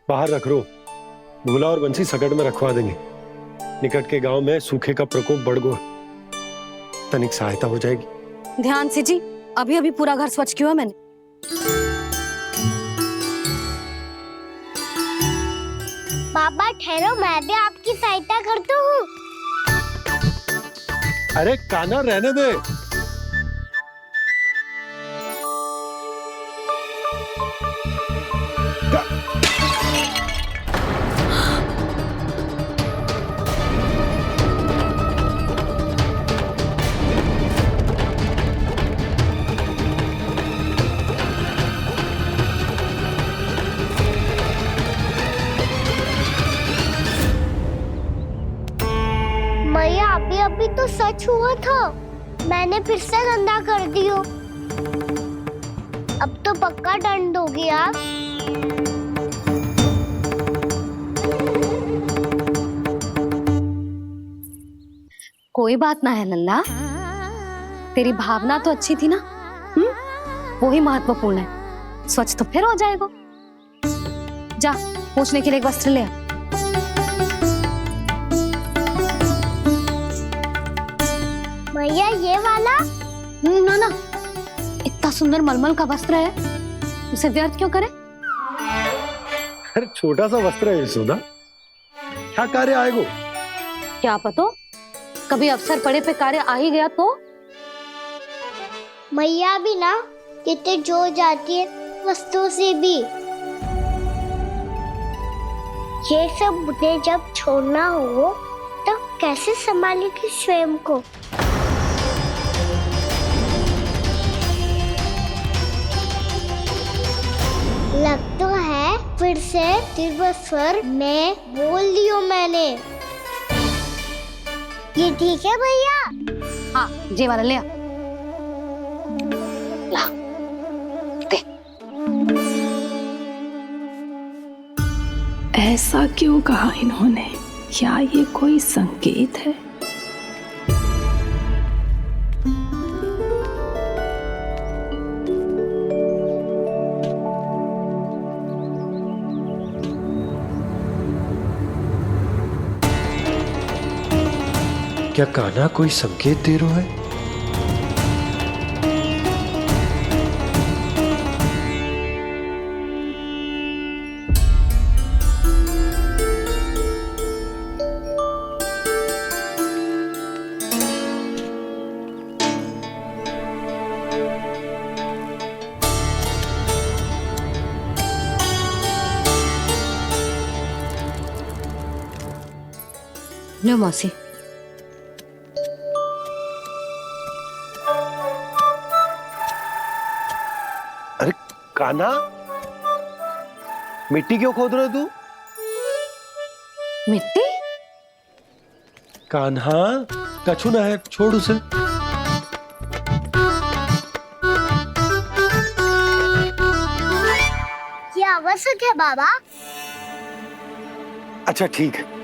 बाहर रख रो, भूला और बंसी सकट में रखवा देंगे। निकट के गांव में सूखे का प्रकोप बढ़ गो, तनिक सहायता हो जाएगी। ध्यान से जी, अभी अभी पूरा घर स्वच्छ किया मैंने। पापा ठहरो, मैं भी आपकी सहायता करता हूँ। अरे कान्हा रहने दे। मैया अभी अभी तो सच हुआ था, मैंने फिर से गंदा कर दियो। अब तो पक्का दंड हो गया। कोई बात ना है लल्ला, तेरी भावना तो अच्छी थी ना, वो ही महत्वपूर्ण है। स्वच्छ तो फिर हो जाएगा। जा पोंछने के लिए एक वस्त्र ले आ। मैया ये वाला? ना ना, इतना सुंदर मलमल का वस्त्र है, उसे व्यर्थ क्यों करे? अरे छोटा सा वस्त्र है यशोदा, क्या कार्य आएगो? क्या पता, कभी अवसर पड़े पे कार्य आ ही गया तो। मैया भी ना कितने जो जाती है वस्तुओं से भी। ये सब मुझे जब छोड़ना हो तो कैसे संभालेगी स्वयं को? लग तो है फिर से तीव्र स्वर में बोल दियो मैंने। ये ठीक है भैया? हाँ, जे वाला ले आ। ला, दे। ऐसा क्यों कहा इन्होंने? क्या ये कोई संकेत है? क्या कान्हा कोई संकेत दे रहा है? लो मौसी। अरे कान्हा, मिट्टी क्यों खोद रहे तू? मिट्टी? कान्हा, कछु ना है, छोड़ उसे। ये आवश्यक है बाबा। अच्छा ठीक है।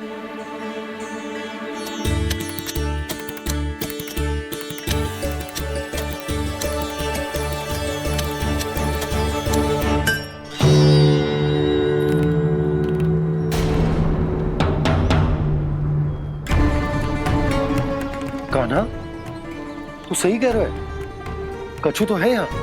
कान्हा, तू सही कह रहा है, कछु तो है यहाँ।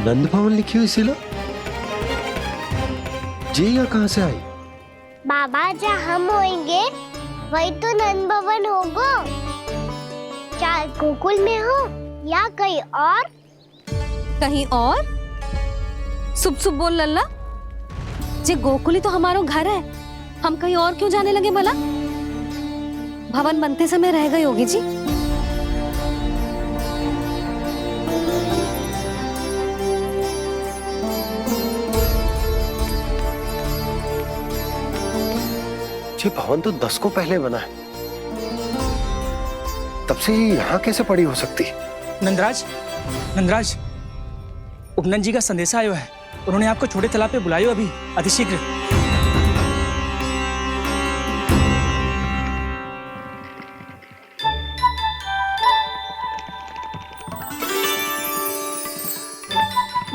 नंद भवन लिखी हुई सिला, जी या कहां से आई? बाबा जहाँ हम होंगे वही तो नंद भवन होगा। चाहे गोकुल में हो या कहीं और। कहीं और? सुब सुब बोल लल्ला, जे गोकुली तो हमारो घर है, हम कहीं और क्यों जाने लगे भला? भवन बनते समय रह गई होगी जी। ये भवन तो 10 को पहले बना है, तब से ही यहाँ कैसे पड़ी हो सकती? नंदराज, नंदराज, उपनंद जी का संदेशा आयो है। उन्होंने आपको छोटे तालाब पे बुलायो अभी अतिशीघ्र।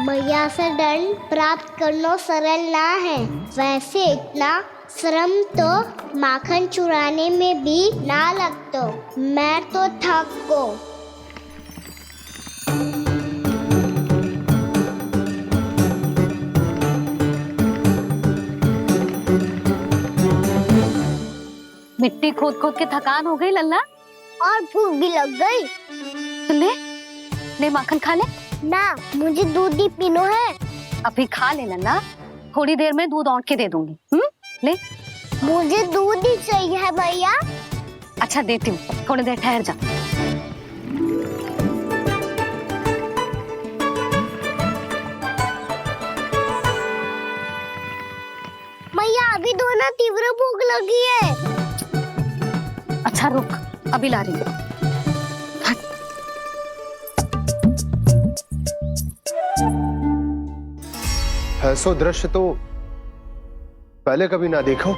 मैया से दंड प्राप्त करना सरल ना है। वैसे इतना श्रम तो माखन चुराने में भी ना लगतो। मैं तो थक गो। मिट्टी खोद खोद के थकान हो गई लल्ला, और भूख भी लग गई। तो ले माखन खा ले। ना, मुझे दूध ही पीनो है। अभी खा ले लल्ला, थोड़ी देर में दूध औंट के दे दूंगी। ले। मुझे दूध ही चाहिए है भैया। अच्छा देती हूँ, थोड़ी देर ठहर जा। मैया अभी दो ना, तीव्र भूख लगी है। अच्छा रुक, अभी ला रही हूँ। ऐसा दृश्य तो पहले कभी ना देखो।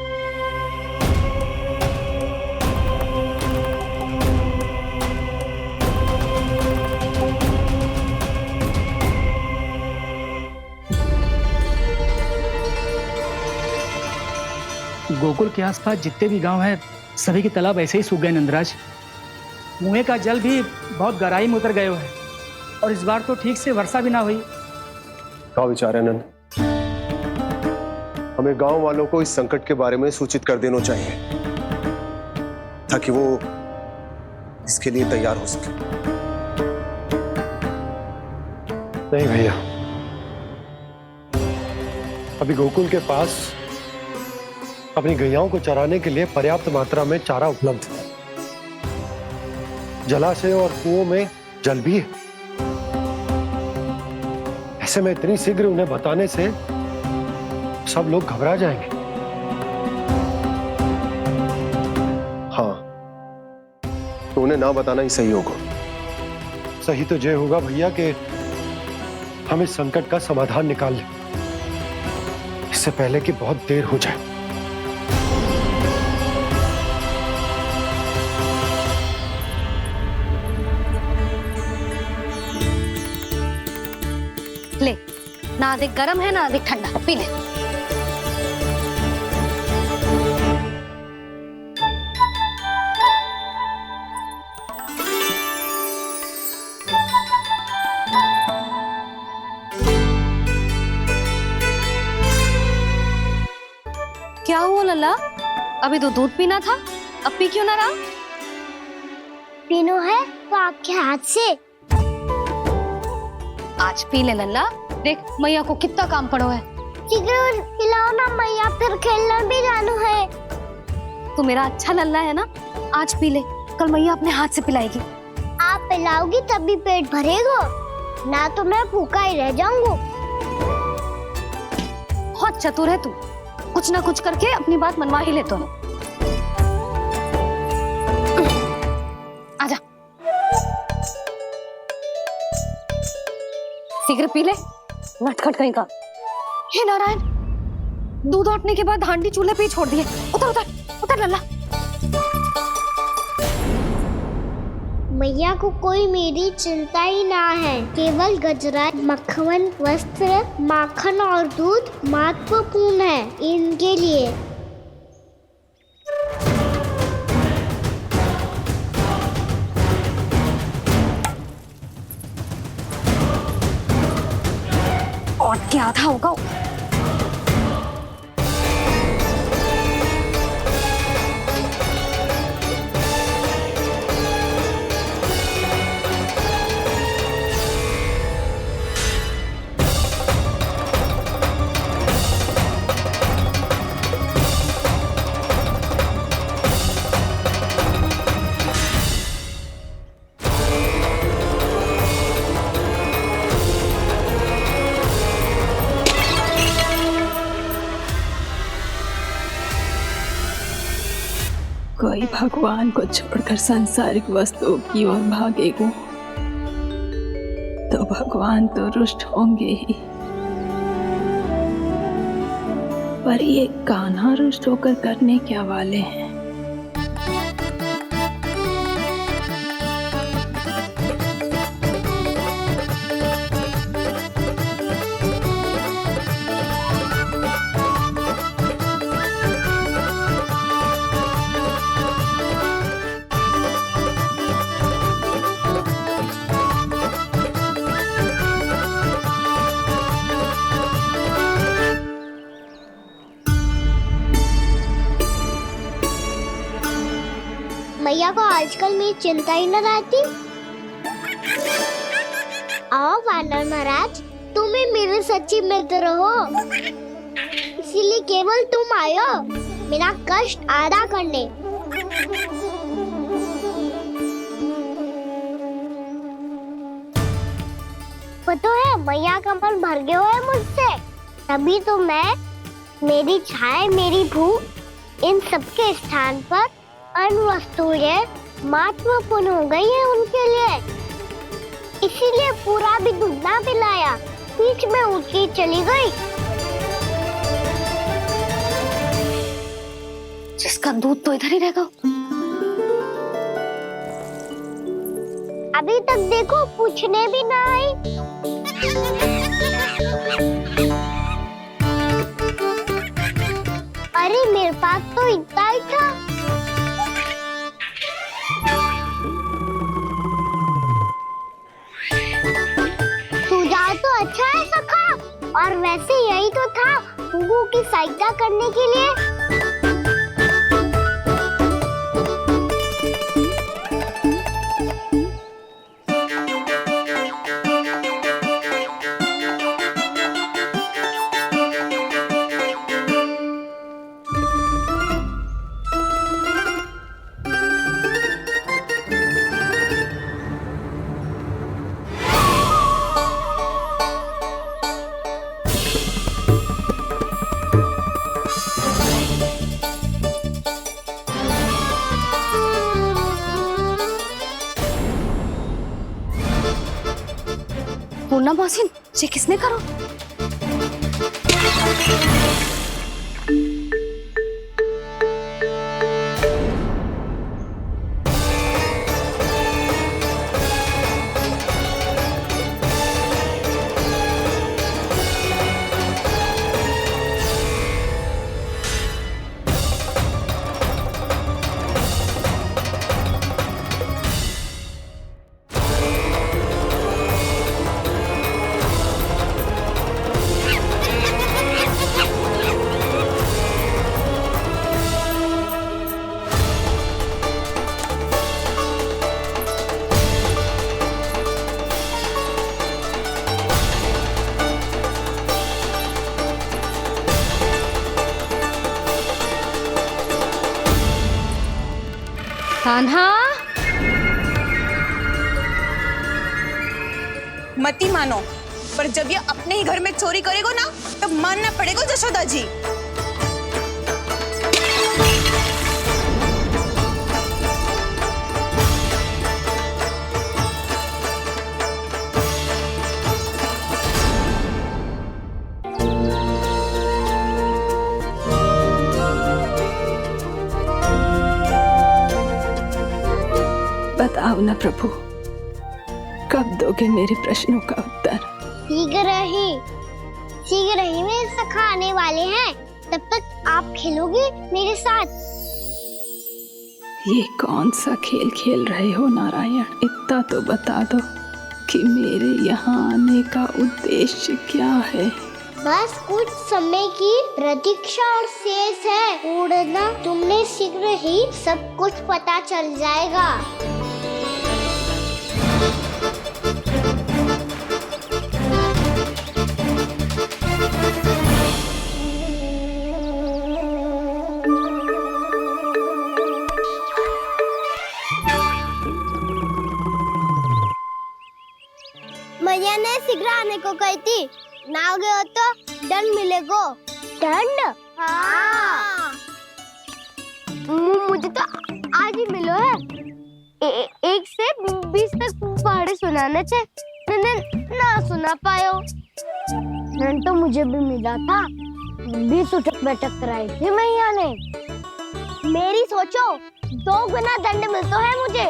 गोकुल के आसपास जितने भी गांव हैं, सभी के तालाब ऐसे ही सूख गए नंदराज। कुएं का जल भी बहुत गहराई में उतर गयो है, और इस बार तो ठीक से वर्षा भी ना हुई। क्या विचार है नंद? हमें गांव वालों को इस संकट के बारे में सूचित कर देना चाहिए, ताकि वो इसके लिए तैयार हो सके। नहीं भैया, अभी गोकुल के पास अपनी गैयाओं को चराने के लिए पर्याप्त मात्रा में चारा उपलब्ध है। जलाशय और कुओं में जल भी है। ऐसे में इतनी शीघ्र उन्हें बताने से सब लोग घबरा जाएंगे। हाँ, तो उन्हें ना बताना ही सही होगा। सही तो ये होगा भैया कि हम इस संकट का समाधान निकाल लें, इससे पहले कि बहुत देर हो जाए। ले, ना अधिक गर्म है ना अधिक ठंडा, पी ले। क्या हुआ लल्ला? अभी तो दूध पीना था, अब पी क्यों ना रहा? पीनो है तो आपके हाथ से। आज पी ले लल्ला, देख मैया को कितना काम पड़ो है। शीघ्र पिलाओ ना मैया, फिर खेलना भी जानो है। तू मेरा अच्छा लल्ला है ना, आज पी ले, कल मैया अपने हाथ से पिलाएगी। आप पिलाओगी तभी पेट भरेगा, ना तो मैं भूखा ही रह जाऊंगा। बहुत चतुर है तू, कुछ ना कुछ करके अपनी बात मनवा ही लेता है। आजा, शीघ्र पी ले, नटखट कहीं का। हे नारायण, दूध औटने के बाद हांडी चूल्हे पे ही छोड़ दिए। उतर उतर उतर लल्ला। मैया को कोई मेरी चिंता ही ना है। केवल गजरा, मक्खन, वस्त्र, माखन और दूध महत्वपूर्ण है इनके लिए। और क्या था होगा? कोई भगवान को छोड़कर सांसारिक वस्तुओं की ओर भागेगा तो भगवान तो रुष्ट होंगे ही, पर ये कान्हा रुष्ट होकर करने क्या वाले हैं? मैया को आजकल मेरी चिंता ही न रहती। आओ वानर महाराज, तुम ही मेरे सच्ची मित्र हो, इसीलिए केवल तुम आयो मेरा कष्ट आधा करने। पता है मैया का मन भर गया है मुझसे, तभी तो मैं, मेरी छाया, मेरी भूख, इन सबके स्थान पर अन्य वस्तुएं महत्वपूर्ण हो गई है उनके लिए, इसीलिए पूरा भी दूध ना पिलाया, बीच में उठ के चली गई। जिसका दूध तो इधर ही रहेगा। अभी तक देखो पूछने भी ना आई। अरे मेरे पास तो इतना ही था। सुझाव तो अच्छा है सखा, और वैसे यही तो था गुगु की सहायता करने के लिए। पूर्णा मौसी, ये किसने करो? कान्हा, मती मानो, पर जब ये अपने ही घर में चोरी करेगा ना, तब मानना पड़ेगा जशोदा जी। बताओ ना प्रभु, कब दोगे मेरे प्रश्नों का उत्तर? शीघ्र ही मेरे सखा आने वाले हैं, तब तक आप खेलोगे मेरे साथ। ये कौन सा खेल खेल रहे हो नारायण? इतना तो बता दो कि मेरे यहाँ आने का उद्देश्य क्या है? बस कुछ समय की प्रतीक्षा और शेष है। उड़ना, तुमने शीघ्र ही सब कुछ पता चल जाएगा। मैया ने शीघ्र आने को कही थी, ना हो गए तो दंड मिलेगा। दंड? हाँ। मुझे तो जी मिलो है। एक से 20 तक पहाड़े सुनाने थे, मैंने ना सुना पायो। नन तो मुझे भी मिला था, 20 उठक बैठक कराई थी मैया ने। मेरी सोचो 2 गुना दंड मिलता है मुझे।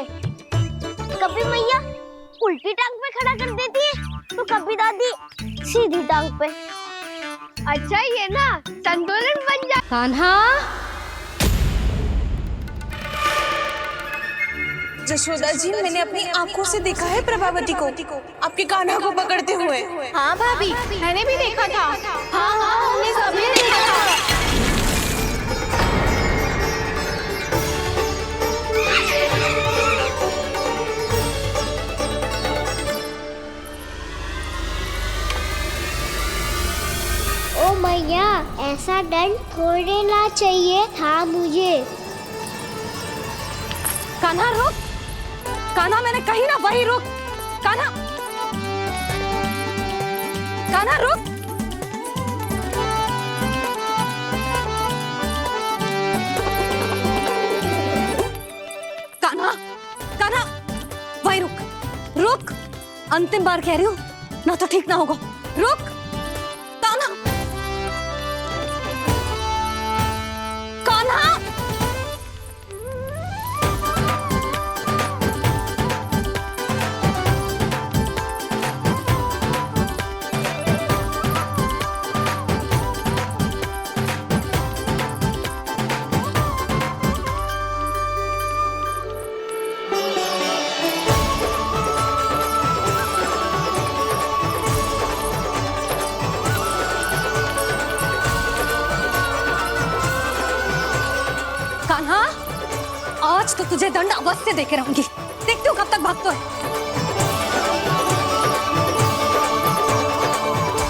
कभी मैया उल्टी टांग पे खड़ा कर देती है तो कभी दादी सीधी टांग पे। अच्छा ये ना संतुलन बन जा। कान्हा, जशोदा जी, मैंने अपनी आंखों से देखा है प्रभावती को आपके कान्हा को पकड़ते हुए। हाँ भाभी, मैंने भी देखा था। हाँ हाँ, हमने सभी देखा था। ओ मैया, ऐसा दंड थोड़े ना चाहिए था मुझे। कान्हा रुक, कान्हा मैंने कही ना वही रुक। कान्हा, कान्हा रुक। कान्हा, कान्हा वही रुक, रुक। अंतिम बार कह रही हूँ, ना तो ठीक ना होगा। रुक कान्हा, कान्हा। कान्हा, आज तो तुझे दंड अवश्य देके रहूंगी। देखती हूँ कब तक भागता है।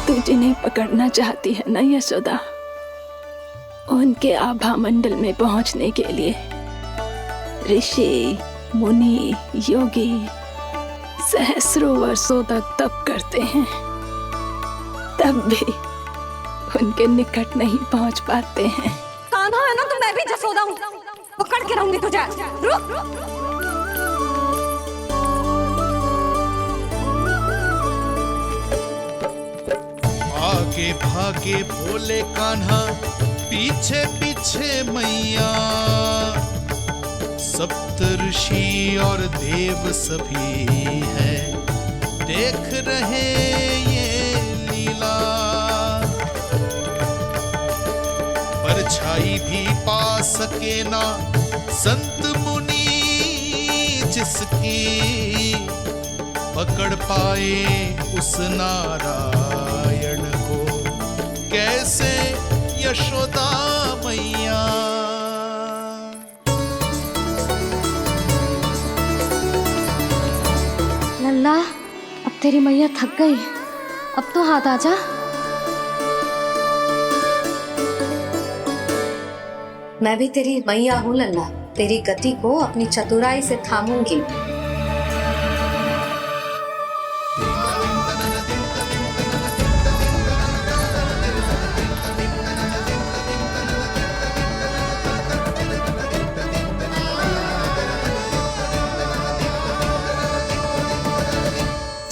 तू जिन्हें पकड़ना चाहती है ना यशोदा, उनके आभा मंडल में पहुंचने के लिए ऋषि, मुनि, योगी सहस्रों वर्षों तक तप करते हैं, तब भी उनके निकट नहीं पहुंच पाते हैं। कान्हा है ना, तो मैं भी जसोदा हूँ, पकड़ के रहूंगी तुझे। रुक। आगे भागे भोले कान्हा, पीछे पीछे मैया। सप्तऋषि और देव सभी हैं, देख रहे ये लीला। परछाई भी पा सके ना संत मुनि जिसकी, पकड़ पाए उस नारायण को कैसे यशोदा मैया। लल्ला, अब तेरी मैया थक गई, अब तो हाथ आजा। मैं भी तेरी मैया हूँ लल्ला, तेरी गति को अपनी चतुराई से थामूंगी।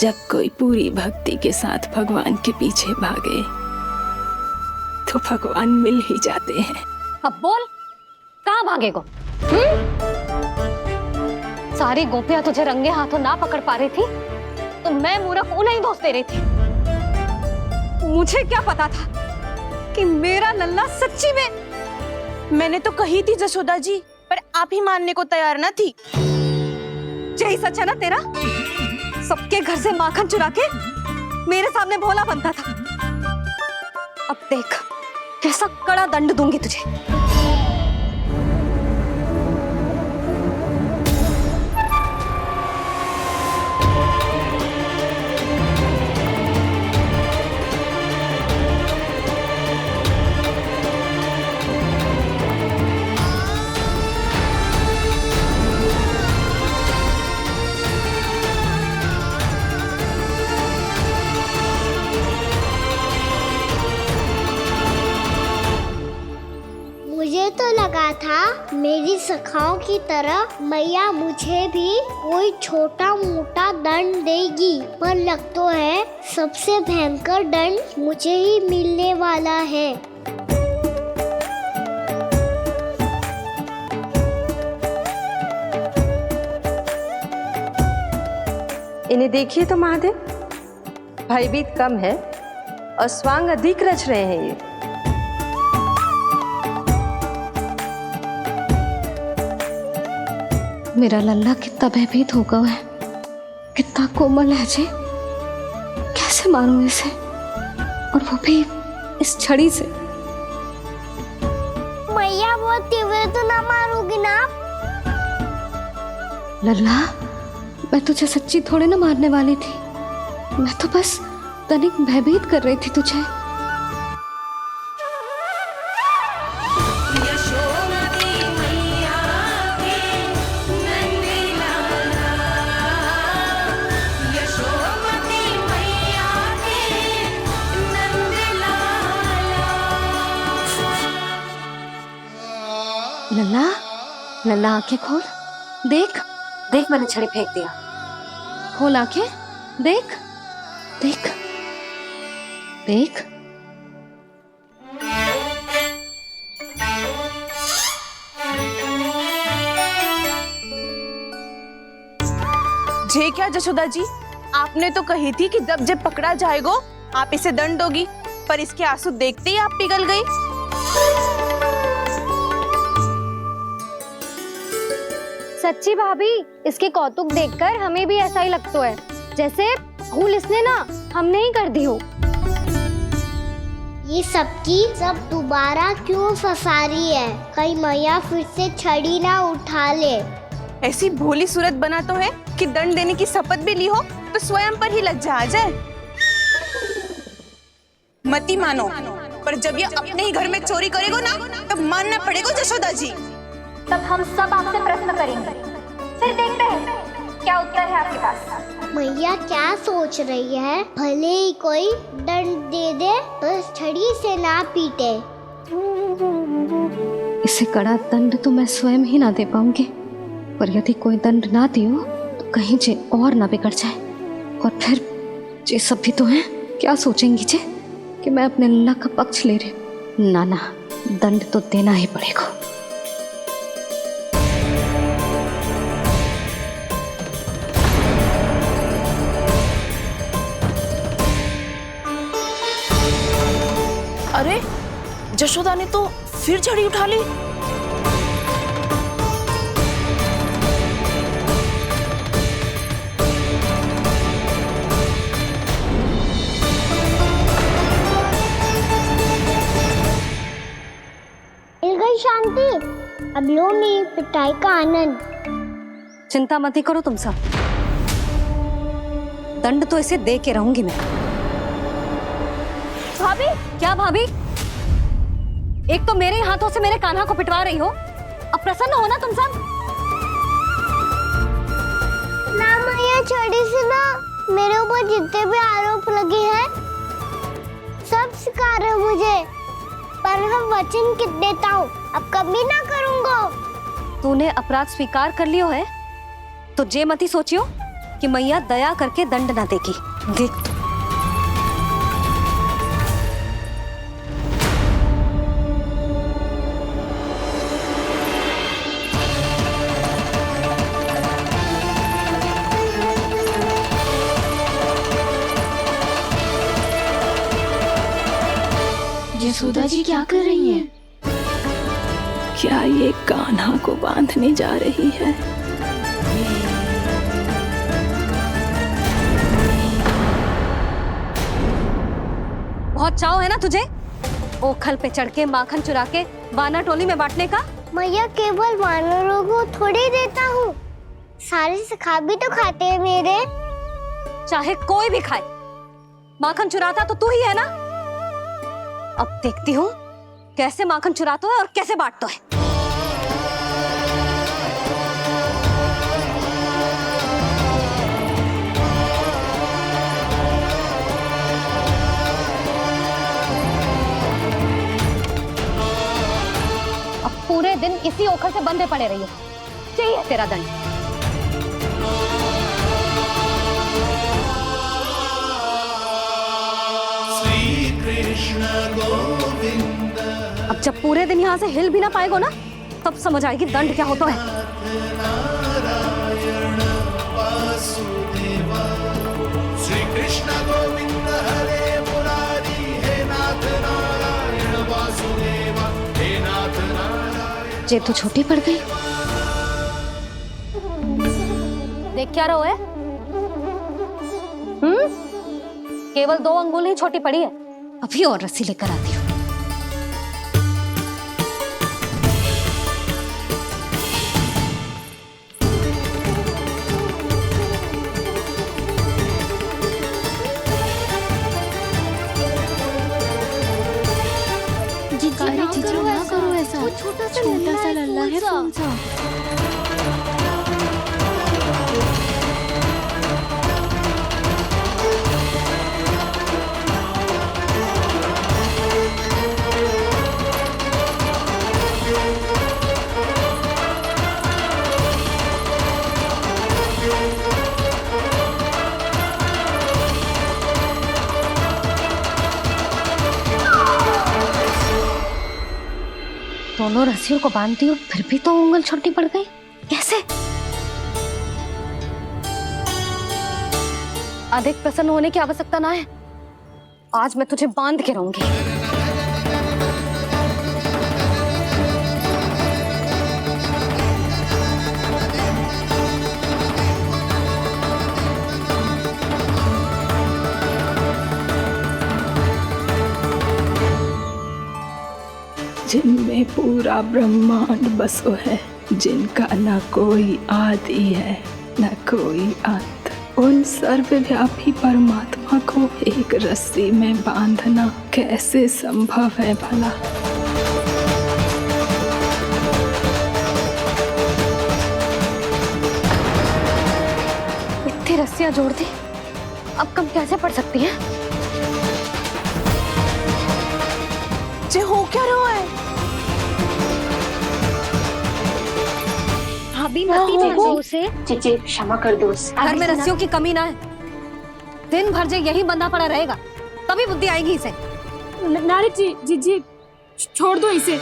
जब कोई पूरी भक्ति के साथ भगवान के पीछे भागे तो भगवान मिल ही जाते हैं। अब बोल, कहाँ भागेगो? सारी गोपियां तुझे रंगे हाथों ना पकड़ पा रही थी तो मैं मूर्ख उन्हें ही दोष दे रही थी। मुझे क्या पता था कि मेरा लल्ला सच्ची में। मैंने तो कही थी जशोदा जी, पर आप ही मानने को तैयार न थी। यही सच है ना तेरा? सबके घर से माखन चुरा के मेरे सामने भोला बनता था। अब देख कैसा कड़ा दंड दूंगी तुझे। मेरी सखाओं की तरह मैया मुझे भी कोई छोटा मोटा दंड देगी, पर लग तो है सबसे भयंकर दंड मुझे ही मिलने वाला है। इन्हें देखिए तो महादेव, भयभीत कम है और स्वांग अधिक रच रहे हैं ये। मेरा लल्ला कितना भयभीत हो गया है, कितना कोमल है जी। कैसे मारूं इसे, और वो भी इस छड़ी से। मैया बहुत तीव्र तो ना मारोगी ना? लल्ला, मैं तुझे सच्ची थोड़े ना मारने वाली थी, मैं तो बस तनिक भयभीत कर रही थी तुझे। लल्ला, लल्ला आंखें खोल, देख देख, मैंने छड़ी फेंक दिया। खोल आंखें, देख देख देख। जे क्या जशोदा जी, आपने तो कही थी कि जब जब पकड़ा जाएगा आप इसे दंड दोगी, पर इसके आंसू देखते ही आप पिघल गई। सच्ची भाभी, इसके कौतुक देखकर हमें भी ऐसा ही लगता है, जैसे भूल इसने ना हमने ही कर दी हो। ये सबकी सब दोबारा क्यों फंसा रही है? कहीं मैया फिर से छड़ी ना उठा ले। ऐसी भोली सूरत बना तो है कि दंड देने की शपथ भी ली हो तो स्वयं पर ही लग जा जाए। मती मानो, पर जब ये अपने ही घर में चोरी करेगा ना, तब मानना पड़ेगा जशोदा जी। तब हम सब आपसे प्रश्न करेंगे, फिर देखते हैं क्या उत्तर है आपके पास। मैया क्या सोच रही है? भले ही कोई दंड दे दे, बस छड़ी से ना पीटे। इसे कड़ा दंड तो मैं स्वयं ही ना दे पाऊंगी, पर यदि कोई दंड ना दियो तो कहीं जे और ना बिगड़ जाए, और फिर जे सब भी तो हैं, क्या सोचेंगी जे कि मैं अपने लल्ला का पक्ष ले रही। ना ना, दंड तो देना ही पड़ेगा। अरे, जशोदा ने तो फिर छड़ी उठा ली। मिल गई शांति, अब लो मेरी पिटाई का आनंद। चिंता मत ही करो तुम सब, दंड तो इसे दे के रहूंगी मैं। भाभी, क्या भाभी? एक तो मेरे हाथों से मेरे कान्हा को पिटवा रही हो, अब प्रसन्न हो ना तुम सब? ना मैया, छड़ी से ना मेरे ऊपर जितने भी आरोप लगे हैं सब स्वीकार है मुझे, पर हम वचन कित देता हूँ, अब कभी ना करूँगा। तूने अपराध स्वीकार कर लियो है तो जे मती सोचियो कि मैया दया करके दंड ना देगी। देख तू। यशोदा जी क्या कर रही हैं? क्या ये कान्हा को बांधने जा रही है? बहुत चाव है ना तुझे ओखल पे चढ़ के माखन चुरा के वाना टोली में बांटने का? मैया, केवल वानरों को थोड़ी देता हूँ, सारे सखा भी तो खाते हैं मेरे। चाहे कोई भी खाए, माखन चुराता तो तू ही है ना। अब देखती हूँ कैसे माखन चुराता है और कैसे बांटता है। अब पूरे दिन इसी ओखल से ऐसे बंधे पड़े रहिए। चाहिए तेरा दंड। श्री कृष्ण गोविंद अब जब पूरे दिन यहाँ से हिल भी ना पाएगो ना, तब समझ आएगी दंड क्या होता है। नारायण वासुदेव श्री कृष्ण गोविंद हरे मुरारी हे नाथ नारायण वासुदेव हे नाथ नारायण। जेब तो छोटी पड़ गई। देख क्या रहो है? केवल 2 अंगुल ही छोटी पड़ी है। अभी और रस्सी लेकर आती हूँ। जीजू ना करो ऐसा। छोटा सा लल्ला है कौन सा? दोनों रस्सियों को बांधती हूँ, फिर भी तो उंगल छोटी पड़ गई। कैसे? अधिक प्रसन्न होने की आवश्यकता ना है। आज मैं तुझे बांध के रहूंगी। जिनमें पूरा ब्रह्मांड बसो है, जिनका न कोई आदि है न कोई अंत, उन सर्वव्यापी परमात्मा को एक रस्सी में बांधना कैसे संभव है भला? इतनी रस्सियां जोड़ दी, अब कम कैसे पड़ सकती हैं? जे हो क्या रहा है? भाभी मती भेजो उसे। जीजी क्षमा कर दो उसे। घर में रस्सियों की कमी ना है। दिन भर जो यही बंधा पड़ा रहेगा, तभी बुद्धि आएगी इसे। नारी जी जी जी छोड़ दो इसे।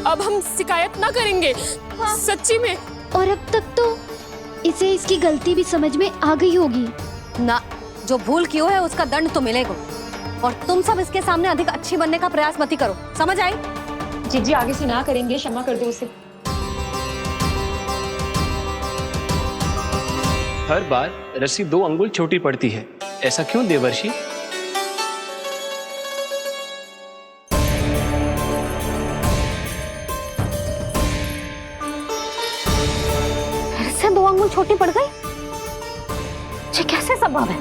अब हम शिकायत ना करेंगे। सच्ची में। और अब तक तो इसे इसकी गलती भी समझ में आ गई होगी ना। जो भूल की है उसका दंड तो मिलेगा। और तुम सब इसके सामने अधिक अच्छी बनने का प्रयास मत करो, समझ आई? जीजी आगे से ना करेंगे, क्षमा कर दो उसे। हर बार रस्सी 2 अंगुल छोटी पड़ती है, ऐसा क्यों देवर्षि? फिर से 2 अंगुल छोटी पड़ गई? ये कैसे संभव है?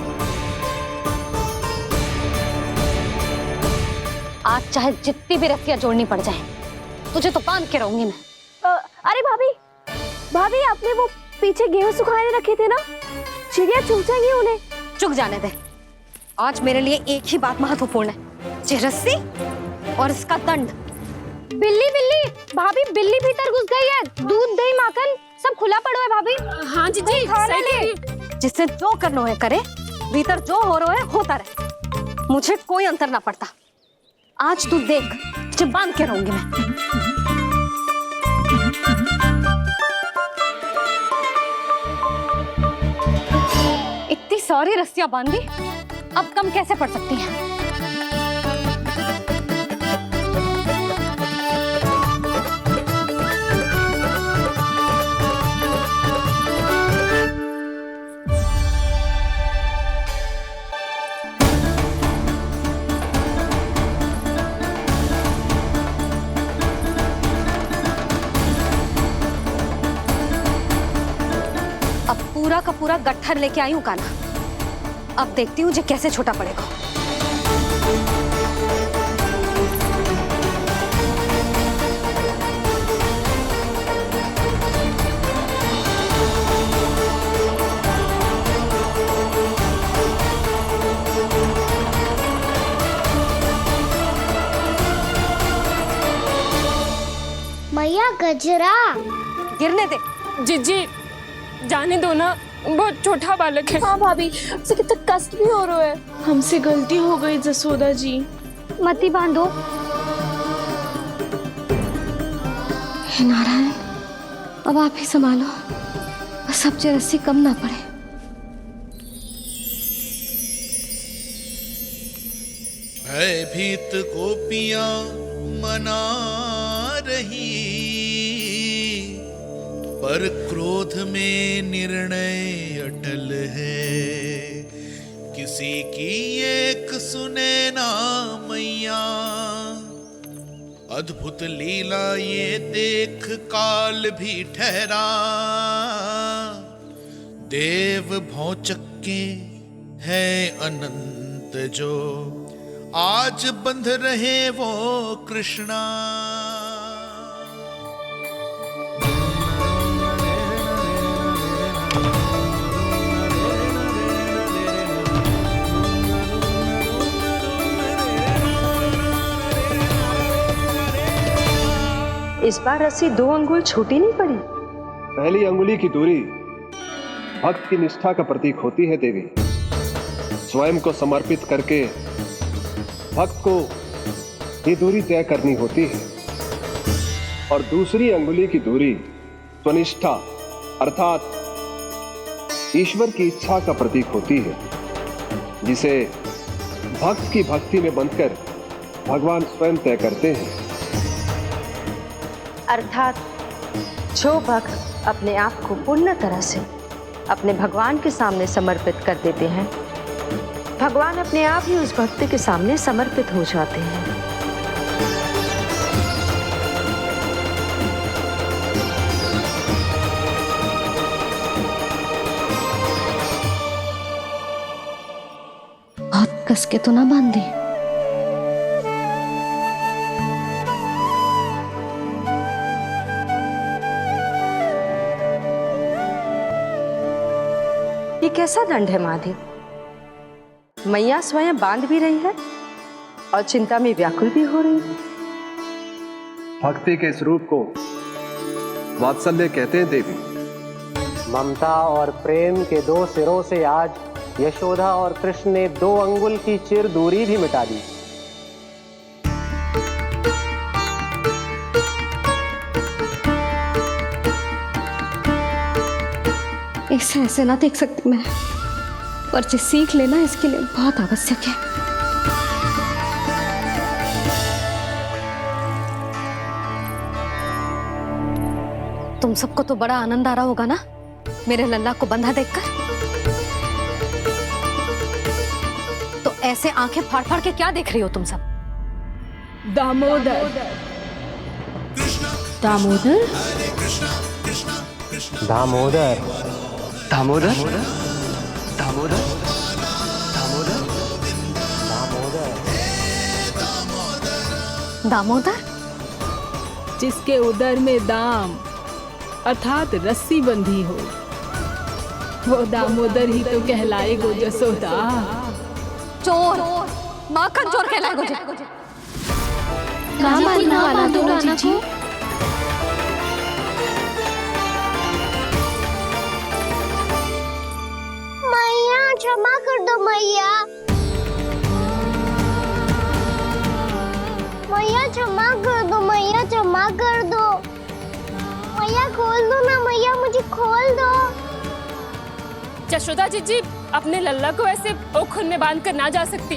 आज चाहे जितनी भी रस्सियां जोड़नी पड़ जाए, तुझे तो बांध के रहूंगी मैं। अरे भाभी, भाभी आपने वो पीछे गेहूं सुखाने रखे थे ना, चिड़िया चुग जाएंगी उन्हें। चुग जाने दे। आज मेरे लिए एक ही बात महत्वपूर्ण है, ये रस्सी और इसका दंड। बिल्ली बिल्ली भाभी, बिल्ली भीतर घुस गई है। दूध दही माखन सब खुला पड़ा है भाभी। हाँ जीजी सही कह रही है। जिससे जो करना है करे, भीतर जो हो रहा है होता रहे, मुझे कोई अंतर ना पड़ता। आज तू देख, तुझे बांध के रहूंगी मैं। इतनी सारी रस्सियां बांधी, अब कम कैसे पड़ सकती हैं? पूरा का पूरा गट्ठर लेके आई हूँ कान्हा। अब देखती हूँ जे कैसे छोटा पड़ेगा। मैया कजरा। गिरने दे। जीजी जाने दो ना, बहुत छोटा बालक है। हाँ भाभी, उसे कितना कष्ट भी हो रहा है। हमसे गलती हो गई जसोदा जी। मती बांधो। हे नारायण, अब आप ही संभालो, बस अब रस्सी कम ना पड़े। भयभीत गोपियां मना रही, पर क्रोध में निर्णय अटल है। किसी की एक सुने ना मैया, अद्भुत लीला ये देख काल भी ठहरा। देव भौचक्के है अनंत जो, आज बंध रहे वो कृष्णा। इस बार रस्सी 2 अंगुल छोटी नहीं पड़ी। पहली अंगुली की दूरी भक्त की निष्ठा का प्रतीक होती है देवी। स्वयं को समर्पित करके भक्त को ये दूरी तय करनी होती है, और दूसरी अंगुली की दूरी स्वनिष्ठा अर्थात ईश्वर की इच्छा का प्रतीक होती है, जिसे भक्त की भक्ति में बंधकर भगवान स्वयं तय करते हैं। अर्थात जो भक्त अपने आप को पूर्ण तरह से अपने भगवान के सामने समर्पित कर देते हैं, भगवान अपने आप ही उस भक्त के सामने समर्पित हो जाते हैं। बहुत कस के तो ना बांधी। ये कैसा दंड है माधे? मैया स्वयं बांध भी रही है और चिंता में व्याकुल भी हो रही है। भक्ति के स्वरूप को वात्सल्य कहते हैं देवी। ममता और प्रेम के 2 सिरों से आज यशोदा और कृष्ण ने 2 अंगुल की चिर दूरी भी मिटा दी। इसे ऐसे ना देख सकती मैं, पर जो सीख लेना इसके लिए बहुत आवश्यक है। तुम सबको तो बड़ा आनंद आ रहा होगा ना मेरे लल्ला को बंधा देखकर। तो ऐसे आंखें फाड़ फाड़ के क्या देख रही हो तुम सब? दामोदर। दामोदर? दामोदर। दामोदर? दामोदर? दामोदर? जिसके उदर में दाम अर्थात रस्सी बंधी हो, वो दामोदर ही तो कहलाएगो जसोदा। चोर, माखन चोर कहलाएगो जी। कहाँ बांधना वाला तो राना को? मैया क्षमा कर दो मैया। मैया क्षमा कर दो, मैया क्षमा कर दो। मैया खोल दो ना मैया, मुझे खोल दो। यशोदा जीजी अपने लल्ला को ऐसे ओखुन में बांध कर ना जा सकती।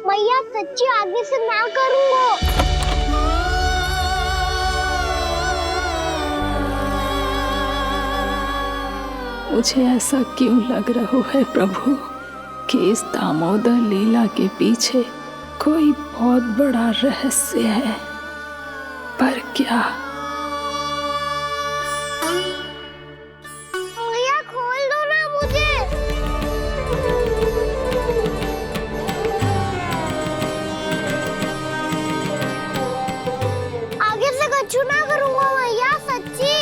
मैया सच्ची आगे से ना करूंगा। मुझे ऐसा क्यों लग रहा है प्रभु कि इस दामोदर लीला के पीछे कोई बहुत बड़ा रहस्य है, पर क्या? मैया खोल दो ना मुझे। आगे से कछु ना करूंगा मैया, सच्ची।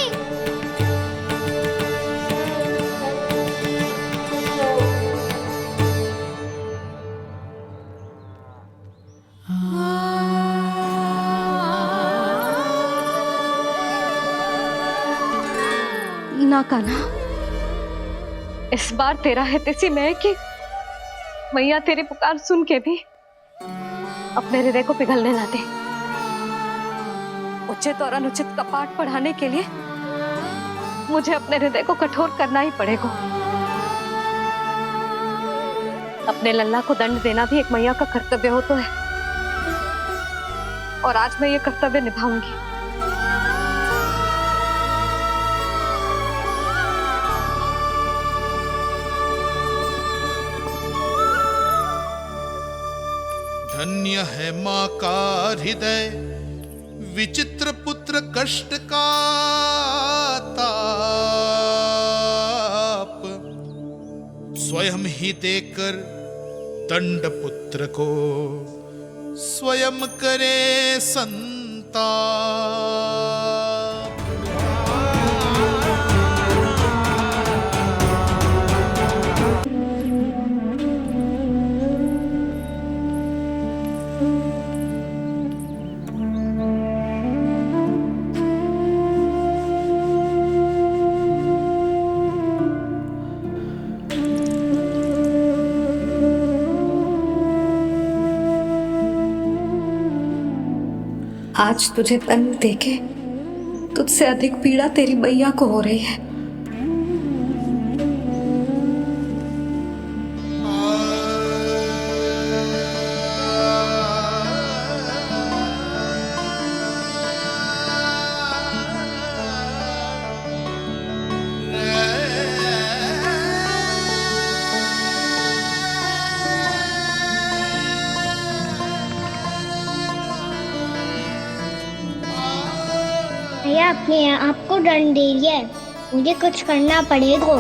हाँ कान्हा, इस बार तेरा हितैषी मैं कि मैया तेरी पुकार सुन के भी अपने हृदय को पिघलने ना दे। उचित और अनुचित का पाठ पढ़ाने के लिए मुझे अपने हृदय को कठोर करना ही पड़ेगा। अपने लल्ला को दंड देना भी एक मैया का कर्तव्य हो तो है, और आज मैं ये कर्तव्य निभाऊंगी। धन्य है माँ का हृदय, विचित्र पुत्र कष्ट का ताप, स्वयं ही देकर दंड पुत्र को स्वयं करे संताप। आज तुझे दंड देके तुझसे अधिक पीड़ा तेरी मैया को हो रही है। भैया अपने आप को दंड दे रही है, मुझे कुछ करना पड़ेगा।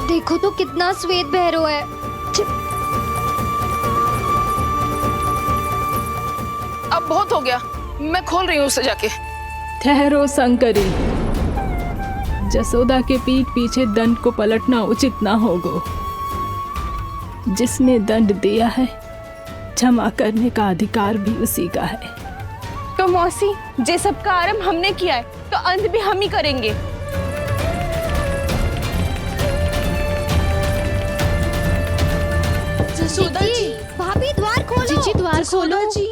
देखो तो कितना श्वेत भैरव है। अब बहुत हो गया, मैं खोल रही हूँ उसे जाके। ठहरो शंकरी, जसोदा के पीठ पीछे दंड को पलटना उचित ना होगा। जिसने दंड दिया है क्षमा करने का अधिकार भी उसी का है। तो मौसी, जे सब का आरंभ हमने किया है तो अंत भी हम ही करेंगे। जसोदा जी, भाभी द्वार खोलो। जीजी द्वार खोलो। जी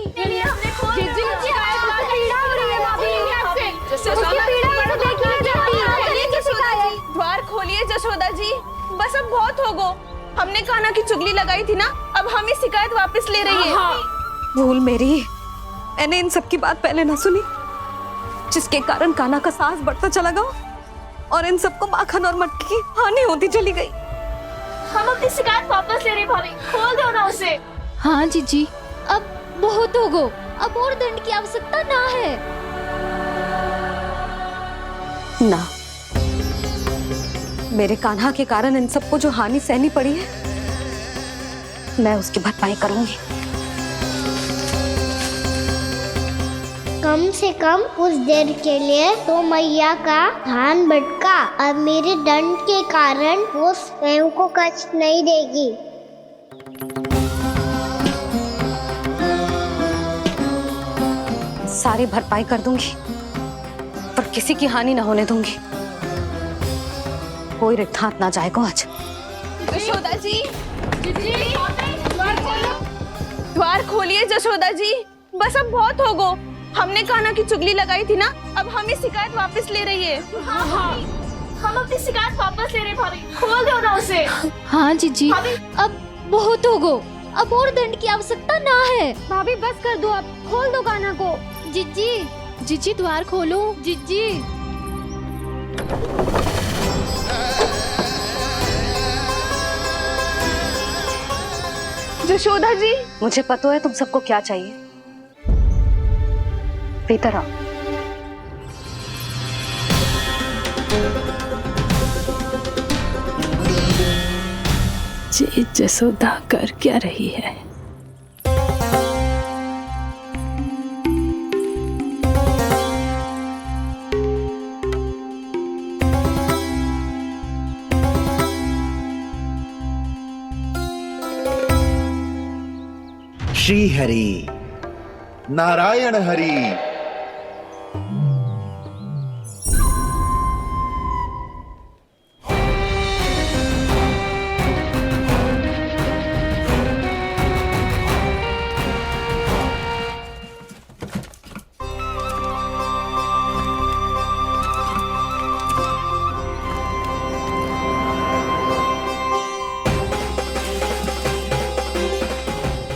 द्वार खोलिए जसोदा जी, बस अब बहुत हो गो। हमने कान्हा की चुगली लगाई थी ना, अब हम ही शिकायत वापस ले रही है। भूल मेरी, मैंने इन सब की बात पहले ना सुनी, जिसके कारण कान्हा का साहस बढ़ता चला गया और इन सबको माखन और मटकी की हानि होती चली गई। हम अपनी शिकायत वापस ले रहे भाभी, खोल दो ना उसे। हाँ जीजी, अब बहुत हो गो, अब और दंड की आवश्यकता ना है। ना, मेरे कान्हा के कारण इन सबको जो हानि सहनी पड़ी है, मैं उसकी भरपाई करूंगी। कम से कम कुछ देर के लिए तो मैया का ध्यान भटका और मेरे दंड के कारण वो स्वयं को कष्ट नहीं देगी। सारी भरपाई कर दूंगी, पर किसी की हानि ना होने दूंगी। कोई रिक्त हाथ ना जाएगा आज। जशोदा जी, द्वार खोलिए जशोदा जी, बस अब बहुत हो गो। हमने कान्हा की चुगली लगाई थी ना, अब हम ही शिकायत वापस ले रही है। हम अपनी शिकायत वापस ले रहे भाभी, खोल दो ना उसे। हाँ जीजी, अब बहुत हो गो, अब और दंड की आवश्यकता ना है। भाभी बस कर दो, अब खोल दो कान्हा को। जीजी, जीजी द्वार खोलो। जीजी, जशोदा जी, मुझे पता है तुम सबको क्या चाहिए। भीतर आओ। जी जसोदा कर क्या रही है? श्री हरि, नारायण हरि।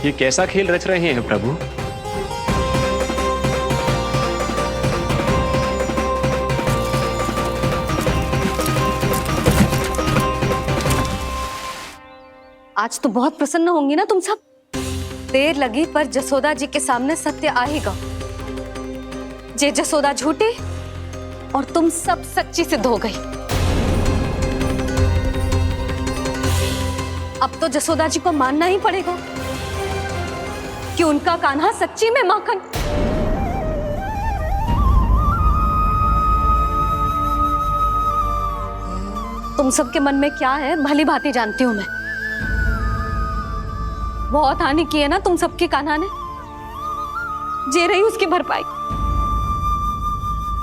ये कैसा खेल रच रहे हैं प्रभु? आज तो बहुत प्रसन्न होंगी ना तुम सब। देर लगी पर जसोदा जी के सामने सत्य आएगा। जे जसोदा झूठी और तुम सब सच्ची सिद्ध हो गई। अब तो जसोदा जी को मानना ही पड़ेगा कि उनका कान्हा सच्ची में माखन। तुम सबके मन में क्या है भली भांति जानती हूं मैं। बहुत हानि की है ना तुम सबके कान्हा ने, जे रही उसकी भरपाई।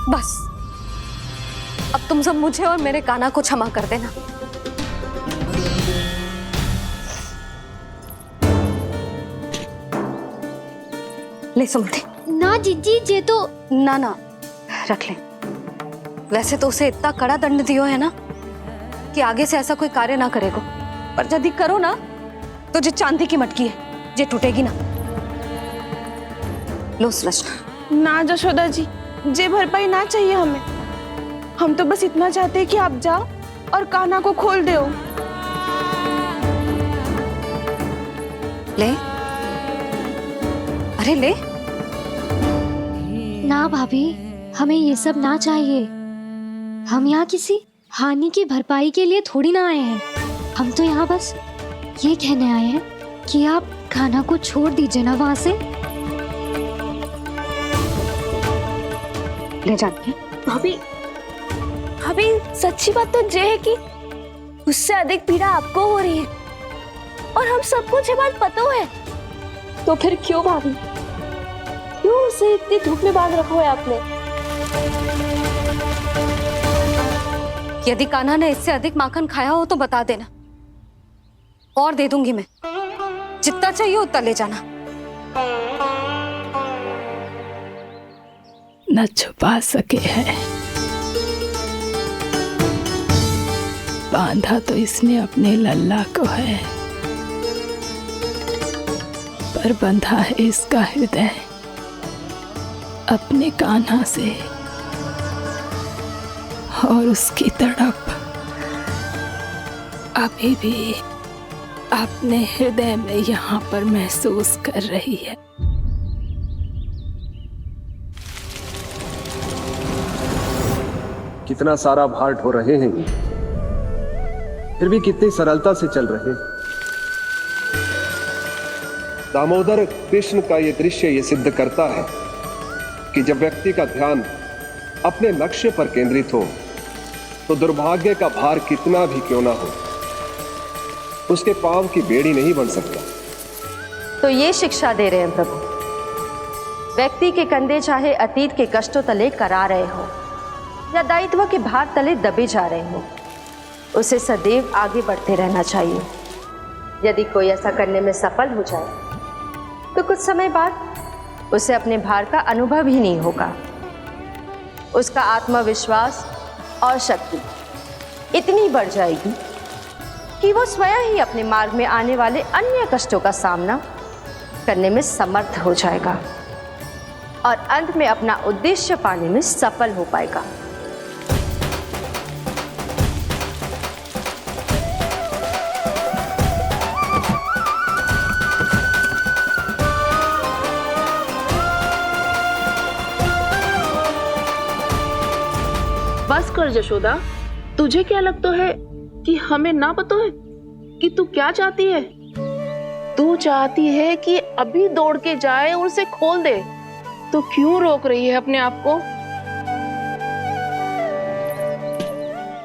बस अब तुम सब मुझे और मेरे कान्हा को क्षमा कर देना। ले सुमति। ना जीजी, जे तो ना ना रख ले। वैसे तो उसे इतना कड़ा दंड दियो है ना कि आगे से ऐसा कोई कार्य ना करेगा, पर यदि करो ना तो जे चांदी की मटकी है जे टूटेगी ना। लो सुलक्षणा। ना जशोदा जी, जे भरपाई ना चाहिए हमें। हम तो बस इतना चाहते हैं कि आप जाओ और कान्हा को खोल दो। ले, अरे ले। ना भाभी, हमें ये सब ना चाहिए। हम यहाँ किसी हानि की भरपाई के लिए थोड़ी ना आए हैं। हम तो यहाँ बस ये कहने आए हैं कि आप कान्हा को छोड़ दीजिए ना वहां से। ले जाते। भाभी, भाभी सच्ची बात तो ये है कि उससे अधिक पीड़ा आपको हो रही है और हम सबको ये बात पता है। तो फिर क्यों भाभी, क्यों उसे इतनी धूप में बांध रखा है आपने? यदि कान्हा ने इससे अधिक माखन खाया हो तो बता देना, और दे दूंगी मैं। जितना चाहिए उतना ले जाना। न छुपा सके है, बांधा तो इसने अपने लल्ला को है, पर बंधा है इसका हृदय अपने कान्हा से। और उसकी तड़प अभी भी अपने हृदय में यहाँ पर महसूस कर रही है। कितना सारा भार ढो रहे हैं, फिर भी कितनी सरलता से चल रहे हैं। दामोदर कृष्ण का ये दृश्य ये सिद्ध करता है कि जब व्यक्ति का ध्यान अपने लक्ष्य पर केंद्रित हो तो दुर्भाग्य का भार कितना भी क्यों ना हो, उसके पांव की बेड़ी नहीं बन सकता। तो ये शिक्षा दे रहे हैं प्रभु, व्यक्ति के कंधे चाहे अतीत के कष्टों तले करा रहे हो या दायित्व के भार तले दबे जा रहे हो, उसे सदैव आगे बढ़ते रहना चाहिए। यदि कोई ऐसा करने में सफल हो जाए तो कुछ समय बाद उसे अपने भार का अनुभव ही नहीं होगा। उसका आत्मविश्वास और शक्ति इतनी बढ़ जाएगी कि वो स्वयं ही अपने मार्ग में आने वाले अन्य कष्टों का सामना करने में समर्थ हो जाएगा और अंत में अपना उद्देश्य पाने में सफल हो पाएगा। बस कर जशोदा, तुझे क्या लगता है कि हमें ना पता है कि तू क्या चाहती है? तू चाहती है कि अभी दौड़ के जाए और उसे खोल दे, तो क्यों रोक रही है अपने आप को?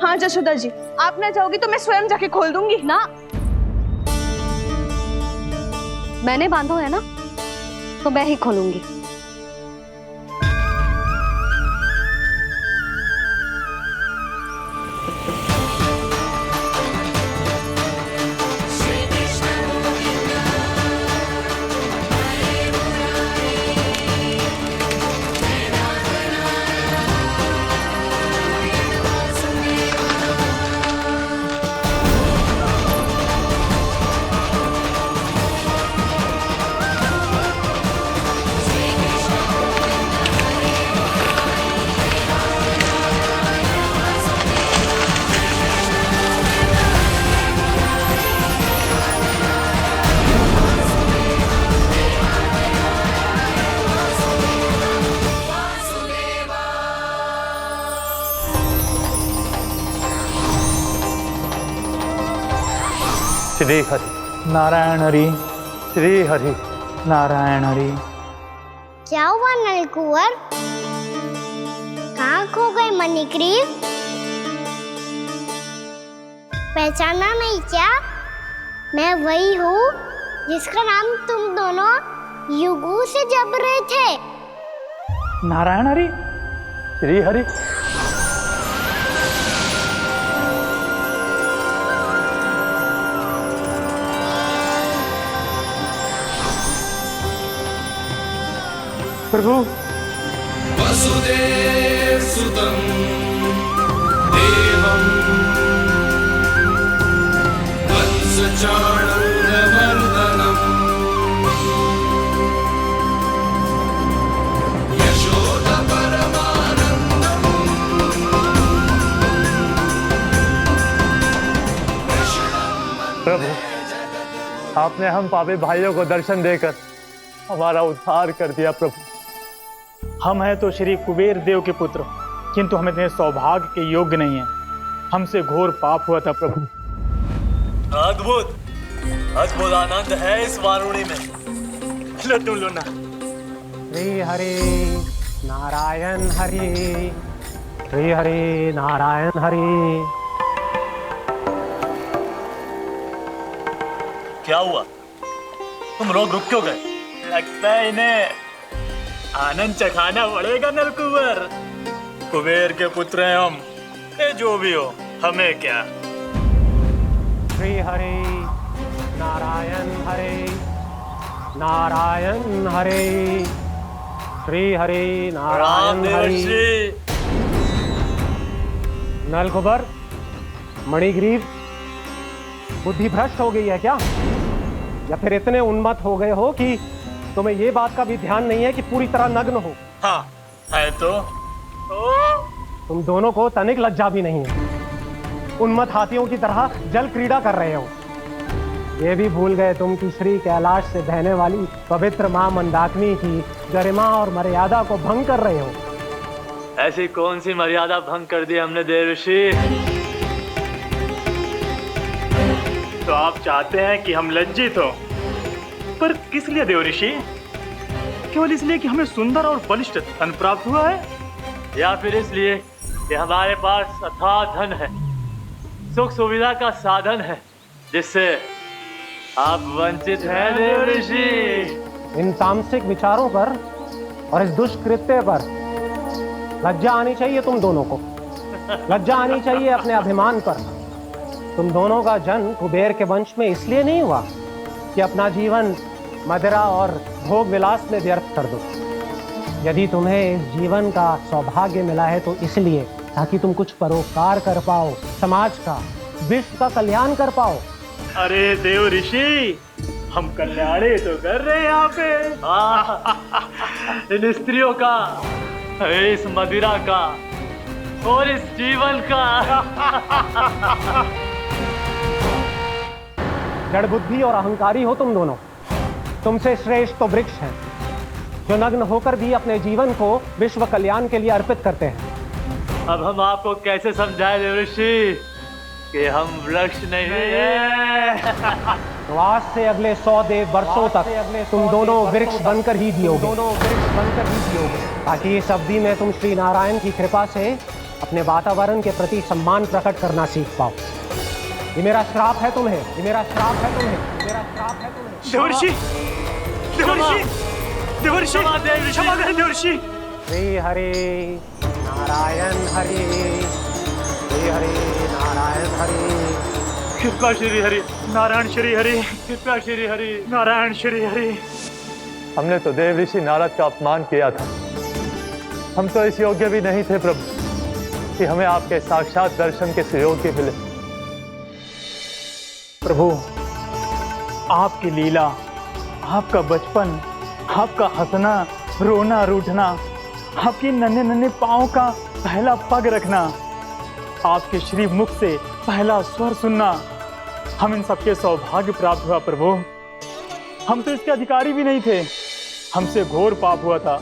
हाँ जशोदा जी, आप ना जाओगी तो मैं स्वयं जाके खोल दूंगी। ना, मैंने बांधो है ना, तो मैं ही खोलूंगी। श्री हरि नारायण हरि, श्री हरि नारायण हरि। क्या हुआ नलकुंवर? कहाँ खो गए मणिग्रीव? पहचाना नहीं क्या? मैं वही हूँ जिसका नाम तुम दोनों युगों से जप रहे थे। नारायण हरि, श्री हरि। प्रभु वसुदेव सुतं देवं वत्सचाणूरमर्दनम् यशोदा परमानन्दम् प्रभु, आपने हम पापी भाइयों को दर्शन देकर हमारा उद्धार कर दिया। प्रभु, हम हैं तो श्री कुबेर देव के पुत्र, किंतु हम इतने सौभाग्य के योग्य नहीं हैं। हमसे घोर पाप हुआ था प्रभु। अद्भुत अद्भुत आनंद है इस वारुणी में। लड्डू लो ना। श्री हरि नारायण हरि, श्री हरि नारायण हरि। क्या हुआ? तुम लोग रुक क्यों गए? लगता है इन्हें आनंद चखाना पड़ेगा नलकुंवर। कुबेर के पुत्र हैं हम, ये जो भी हो हमें क्या। श्री हरि नारायण हरि, नारायण हरि, श्री हरि नारायण हरि। नलकुबर, मणिग्रीव, बुद्धि भ्रष्ट हो गई है क्या? या फिर इतने उन्मत्त हो गए हो कि तुम्हें ये बात का भी ध्यान नहीं है कि पूरी तरह नग्न हो? हाँ है तो। तुम दोनों को तनिक लज्जा भी नहीं है। उन्मत्त हाथियों की तरह जल क्रीड़ा कर रहे हो। ये भी भूल गए तुम कि श्री कैलाश से बहने वाली पवित्र मां मंदाकिनी की गरिमा और मर्यादा को भंग कर रहे हो। ऐसी कौन सी मर्यादा भंग कर दी हमने देवर्षि? तो आप चाहते हैं कि हम लज्जित हो, पर किस लिए देवर्षि? केवल इसलिए कि हमें सुंदर और बलिष्ठ धन प्राप्त हुआ है, या फिर इसलिए कि हमारे पास अथाह धन है, सुख सुविधा का साधन है, जिससे आप वंचित हैं देवर्षि? इन तामसिक विचारों पर और इस दुष्कृत्य पर लज्जा आनी चाहिए तुम दोनों को। लज्जा आनी चाहिए अपने अभिमान पर। तुम दोनों का जन्म कुबेर के वंश में इसलिए नहीं हुआ कि अपना जीवन मदिरा और भोग विलास में व्यर्थ कर दो। यदि तुम्हें इस जीवन का सौभाग्य मिला है तो इसलिए ताकि तुम कुछ परोपकार कर पाओ, समाज का, विश्व का कल्याण कर पाओ। अरे देव ऋषि, हम कल्याणी तो कर रहे हैं यहाँ पे। इन स्त्रियों का, इस मदिरा का और इस जीवन का। जड़ बुद्धि और अहंकारी हो तुम दोनों। तुमसे श्रेष्ठ तो वृक्ष हैं, जो नग्न होकर भी अपने जीवन को विश्व कल्याण के लिए अर्पित करते हैं। अब हम आपको कैसे समझाएं देवर्षि कि हम वृक्ष नहीं हैं? तो आज से अगले 100 देव वर्षों तक तुम दोनों वृक्ष बनकर ही जियोगे, ताकि इस अवधि में तुम श्री नारायण की कृपा से अपने वातावरण के प्रति सम्मान प्रकट करना सीख पाओ। ये मेरा श्राप है तुम्हें, ये मेरा श्राप है तुम्हें, मेरा श्राप है तुम्हें। देवर्षि, देवर्षि, देवर्षि क्षमा करें देवर्षि। श्री हरि नारायण हरि, श्री हरि नारायण हरि, कृपा श्री हरि नारायण श्री हरि, कृपा श्री हरि नारायण श्री हरि। हमने तो देव ऋषि नारद का अपमान किया था। हम तो इस योग्य भी नहीं थे प्रभु कि हमें आपके साक्षात दर्शन के सुयोग्य मिले। प्रभु, आपकी लीला, आपका बचपन, आपका हंसना, रोना, रूठना, आपकी नन्हे नन्हे पाँव का पहला पग रखना, आपके श्री मुख से पहला स्वर सुनना, हम इन सबके सौभाग्य प्राप्त हुआ प्रभु। हम तो इसके अधिकारी भी नहीं थे। हमसे घोर पाप हुआ था,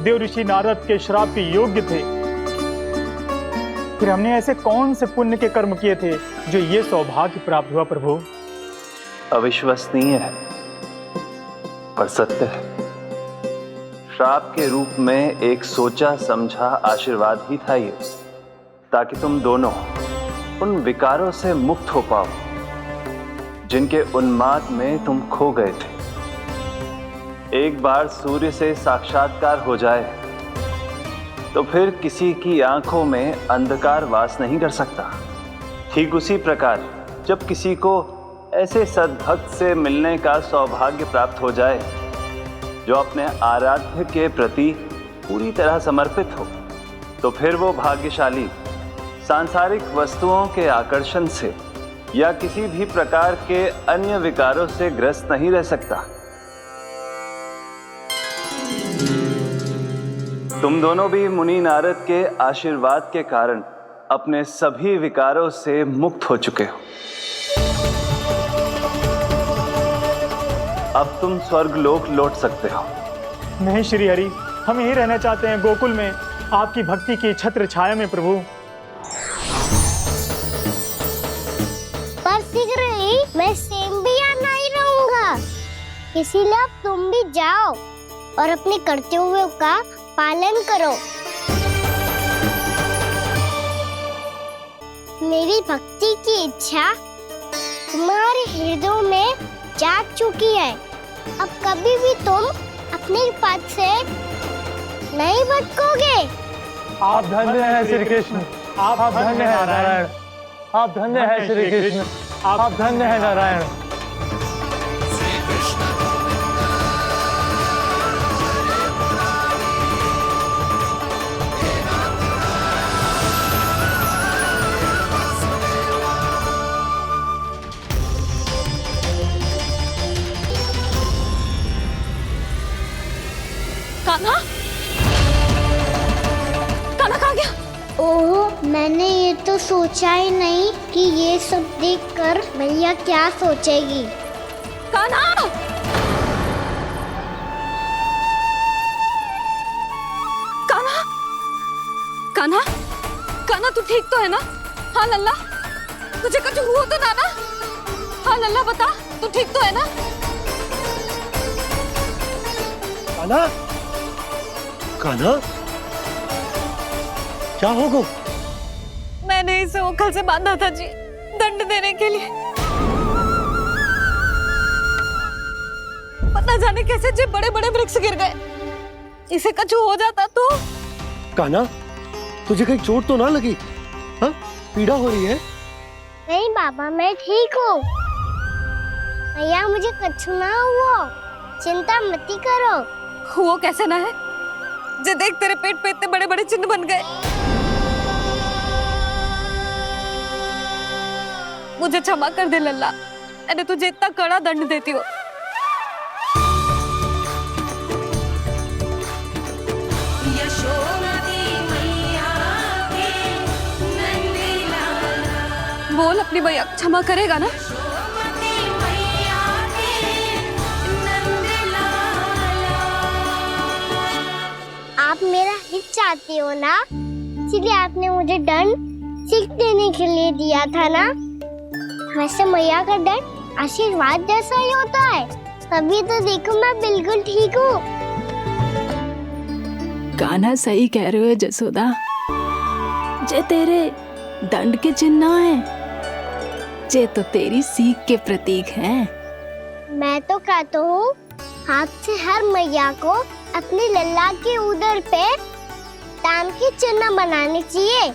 देव ऋषि नारद के श्राप के योग्य थे। फिर हमने ऐसे कौन से पुण्य के कर्म किए थे जो ये सौभाग्य प्राप्त हुआ प्रभु? अविश्वसनीय है पर सत्य है। श्राप के रूप में एक सोचा समझा आशीर्वाद ही था ये, ताकि तुम दोनों उन विकारों से मुक्त हो पाओ जिनके उन्माद में तुम खो गए थे। एक बार सूर्य से साक्षात्कार हो जाए तो फिर किसी की आंखों में अंधकार वास नहीं कर सकता। ठीक उसी प्रकार जब किसी को ऐसे सद्भक्त से मिलने का सौभाग्य प्राप्त हो जाए जो अपने आराध्य के प्रति पूरी तरह समर्पित हो, तो फिर वो भाग्यशाली सांसारिक वस्तुओं के आकर्षण से या किसी भी प्रकार के अन्य विकारों से ग्रस्त नहीं रह सकता। तुम दोनों भी मुनि नारद के आशीर्वाद के कारण अपने सभी विकारों से मुक्त हो चुके हो। अब तुम स्वर्गलोक लौट सकते हो। नहीं श्री हरि, हम यही रहना चाहते हैं गोकुल में, आपकी भक्ति की छत्र छाया में प्रभु। पर शीघ्र ही मैं सेम्बिया नहीं रहूंगा, इसीलिए अब तुम भी जाओ और अपने कर्तव्यों का पालन करो। मेरी भक्ति की इच्छा तुम्हारे हृदयों में जाग चुकी है। अब कभी भी तुम अपने पद से नहीं भटकोगे। आप धन्य हैं श्री कृष्ण, आप धन्य हैं नारायण, आप धन्य हैं श्री कृष्ण, आप धन्य हैं नारायण। कान्हा? कान्हा कहाँ गया? ओह, मैंने ये तो सोचा ही नहीं कि ये सब देखकर भैया क्या सोचेगी। कान्हा! कान्हा! कान्हा? कान्हा तू ठीक तो है ना? हाँ लल्ला, तुझे कुछ हुआ तो ना? हाँ लल्ला बता, तू ठीक तो है ना? कान्हा, कान्हा, क्या होगा? मैंने इसे ओखल से बांधा था जी, दंड देने के लिए। पता जाने कैसे जे बड़े बड़े वृक्ष गिर गए। इसे कुछ हो जाता तो? कान्हा, तुझे कहीं चोट तो ना लगी? हाँ, पीड़ा हो रही है? नहीं बाबा, मैं ठीक हूँ। भैया मुझे कुछ ना हुआ, चिंता मत करो। वो कैसे ना है? जे देख तेरे पेट पे इतने बड़े बड़े चिन्ह बन गए। मुझे क्षमा कर दे लल्ला, मैंने तुझे इतना कड़ा दंड देती हो। बोल अपनी भैया क्षमा करेगा ना? आप मेरा हित चाहते हो ना, इसलिए आपने मुझे दंड सीख देने के लिए दिया था ना। वैसे मैया का दंड आशीर्वाद जैसा ही होता है, तभी तो देखो मैं बिल्कुल ठीक हूँ। कान्हा सही कह रहे हो जसोदा, जे तेरे दंड के चिन्ह ना है, जे तो तेरी सीख के प्रतीक हैं। मैं तो कहता हूँ हाथ से हर मैया को अपनी लल्ला के उदर पे ताम के चिन्ह बनाने चाहिए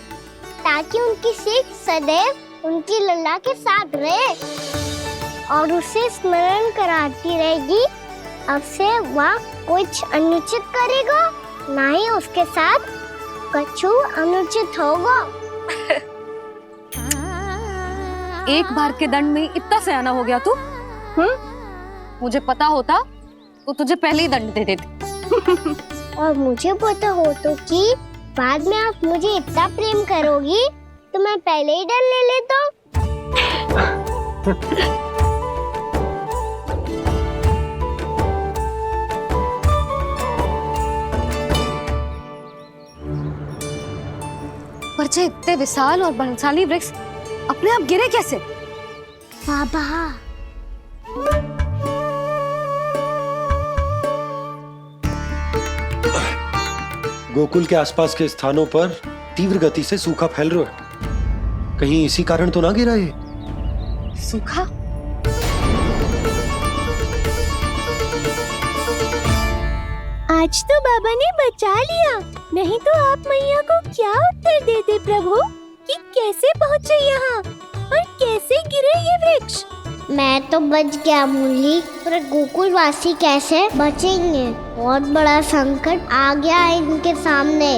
ताकि उनकी सीख सदैव उनकी लल्ला के साथ रहे और उसे स्मरण कराती रहेगी। अब से वह कुछ अनुचित करेगा, ना ही उसके साथ कछु अनुचित होगा। एक बार के दंड में इतना सयाना हो गया तू? मुझे पता होता तो तुझे पहले ही दंड दे देती। और मुझे पता हो तो कि बाद में आप मुझे इतना प्रेम करोगी तो मैं पहले ही दंड ले लेता। पर जे इतने विशाल और बलशाली वृक्ष अपने आप गिरे कैसे? बाबा गोकुल के आसपास के स्थानों पर तीव्र गति से सूखा फैल रहा है। कहीं इसी कारण तो ना गिरा ये? सूखा? आज तो बाबा ने बचा लिया, नहीं तो आप मैया को क्या उत्तर देते प्रभु कि कैसे पहुँचे यहाँ और कैसे गिरे ये वृक्ष? मैं तो बच गया मूली, पर गोकुल वासी कैसे बचेंगे? बहुत बड़ा संकट आ गया है इनके सामने।